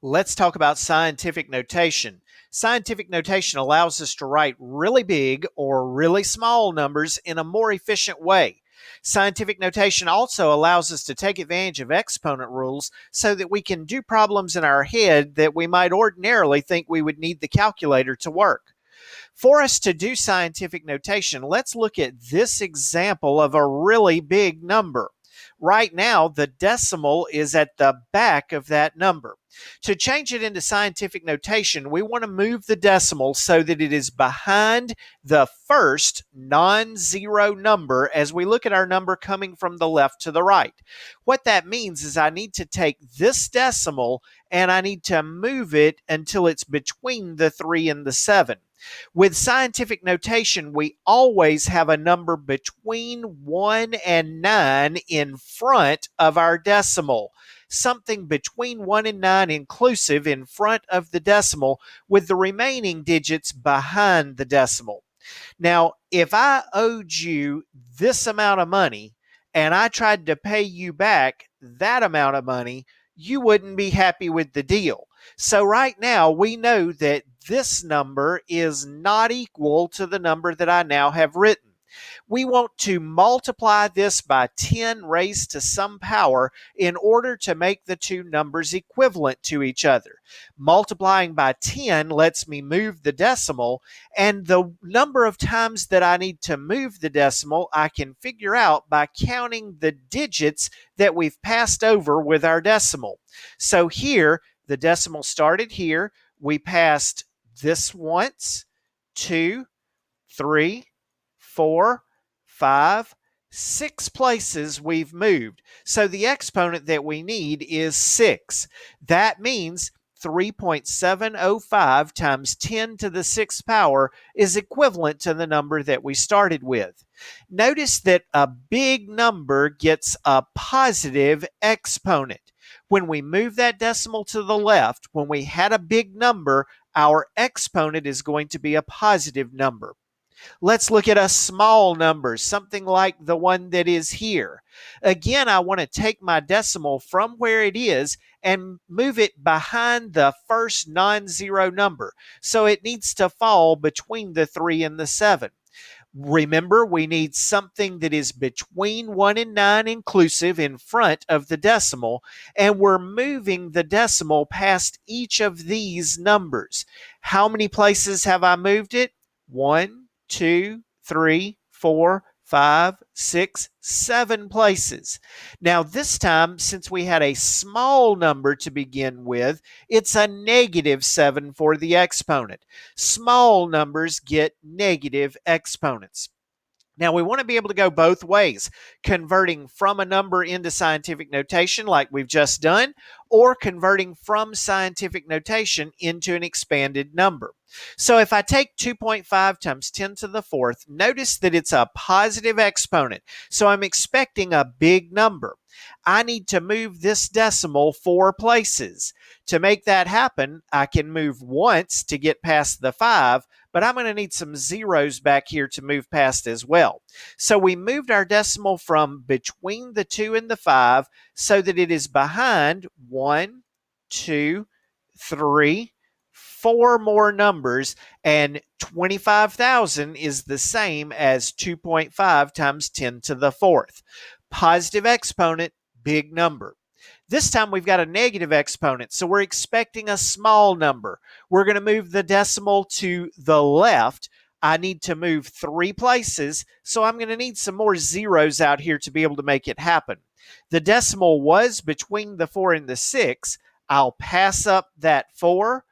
Let's talk about scientific notation. Scientific notation allows us to write really big or really small numbers in a more efficient way. Scientific notation also allows us to take advantage of exponent rules so that we can do problems in our head that we might ordinarily think we would need the calculator to work. For us to do scientific notation, let's look at this example of a really big number. Right now, the decimal is at the back of that number. To change it into scientific notation, we want to move the decimal so that it is behind the first non-zero number as we look at our number coming from the left to the right. What that means is I need to take this decimal and I need to move it until it's between the 3 and the 7. With scientific notation, we always have a number between 1 and 9 in front of our decimal. Something between 1 and 9 inclusive in front of the decimal, with the remaining digits behind the decimal. Now, if I owed you this amount of money and I tried to pay you back that amount of money, you wouldn't be happy with the deal. So right now we know that this number is not equal to the number that I now have written. We want to multiply this by 10 raised to some power in order to make the two numbers equivalent to each other. Multiplying by 10 lets me move the decimal, and the number of times that I need to move the decimal I can figure out by counting the digits that we've passed over with our decimal. So here, the decimal started here. We passed this once, 2, 3, 4, 5, 6 places we've moved. So the exponent that we need is 6. That means 3.705 times 10 to the 6th power is equivalent to the number that we started with. Notice that a big number gets a positive exponent. When we move that decimal to the left, when we had a big number, our exponent is going to be a positive number. Let's look at a small number, something like the one that is here. Again, I want to take my decimal from where it is and move it behind the first non-zero number. So it needs to fall between the 3 and the 7. Remember, we need something that is between 1 and 9 inclusive in front of the decimal, and we're moving the decimal past each of these numbers. How many places have I moved it? 1, 2, 3, 4, 5, 6, 7 places. Now this time, since we had a small number to begin with, it's a -7 for the exponent. Small numbers get negative exponents. Now, we want to be able to go both ways, converting from a number into scientific notation like we've just done, or converting from scientific notation into an expanded number. So if I take 2.5 times 10 to the 4th, notice that it's a positive exponent, so I'm expecting a big number. I need to move this decimal 4 places. To make that happen, I can move once to get past the 5, but I'm going to need some zeros back here to move past as well. So we moved our decimal from between the 2 and the 5 so that it is behind 1, 2, 3, 4 more numbers, and 25,000 is the same as 2.5 times 10 to the 4th. Positive exponent, big number. This time we've got a negative exponent, so we're expecting a small number. We're going to move the decimal to the left. I need to move 3 places, so I'm going to need some more zeros out here to be able to make it happen. The decimal was between the 4 and the 6. I'll pass up that 4,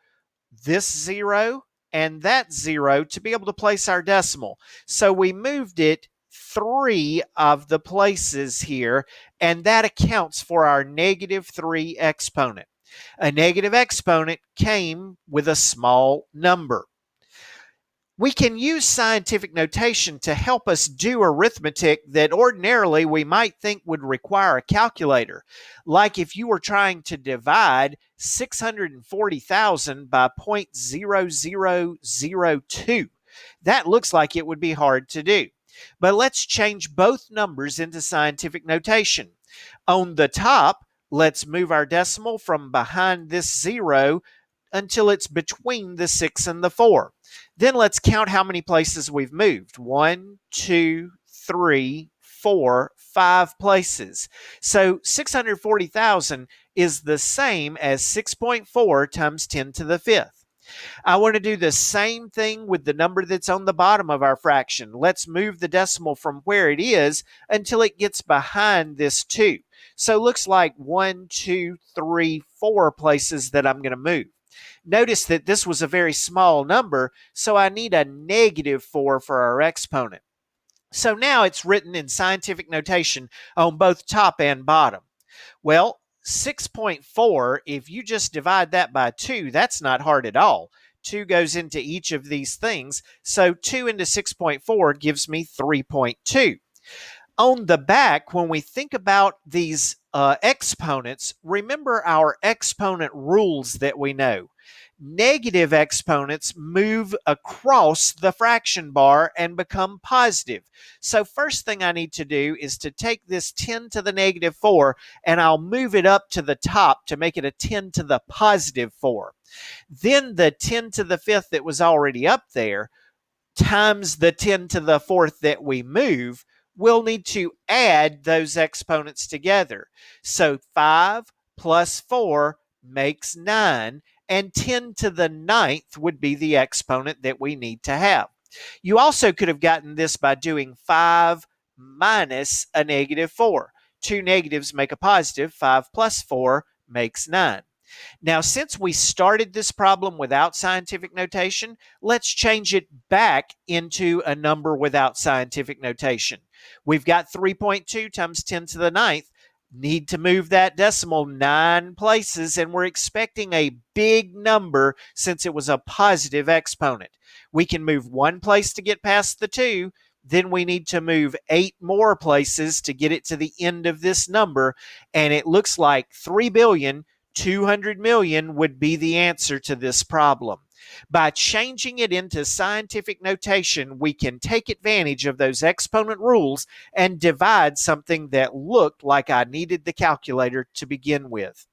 this 0, and that 0 to be able to place our decimal. So we moved it 3 of the places here, and that accounts for our -3 exponent. A negative exponent came with a small number. We can use scientific notation to help us do arithmetic that ordinarily we might think would require a calculator. Like if you were trying to divide 640,000 by 0.0002. That looks like it would be hard to do. But let's change both numbers into scientific notation. On the top, Let's move our decimal from behind this 0 until it's between the 6 and the 4. Then let's count how many places we've moved. 1, 2, 3, 4, 5 places. So 640,000 is the same as 6.4 times 10 to the 5th. I want to do the same thing with the number that's on the bottom of our fraction. Let's move the decimal from where it is until it gets behind this 2. So it looks like 1, 2, 3, 4 places that I'm going to move. Notice that this was a very small number, so I need a -4 for our exponent. So now it's written in scientific notation on both top and bottom. Well, 6.4, if you just divide that by 2, that's not hard at all. 2 goes into each of these things, so 2 into 6.4 gives me 3.2. On the back, when we think about these exponents, remember our exponent rules that we know. Negative exponents move across the fraction bar and become positive. So first thing I need to do is to take this 10 to the -4 and I'll move it up to the top to make it a 10 to the +4. Then the 10 to the 5th that was already up there times the 10 to the 4th that we move, we'll need to add those exponents together. So 5 plus 4 makes 9, and 10 to the 9th would be the exponent that we need to have. You also could have gotten this by doing 5 minus a -4. Two negatives make a positive. 5 plus 4 makes 9. Now, since we started this problem without scientific notation, let's change it back into a number without scientific notation. We've got 3.2 times 10 to the 9th. Need to move that decimal 9 places, and we're expecting a big number since it was a positive exponent. We can move 1 place to get past the 2. Then we need to move 8 more places to get it to the end of this number, and it looks like 3,200,000,000 would be the answer to this problem. By changing it into scientific notation, we can take advantage of those exponent rules and divide something that looked like I needed the calculator to begin with.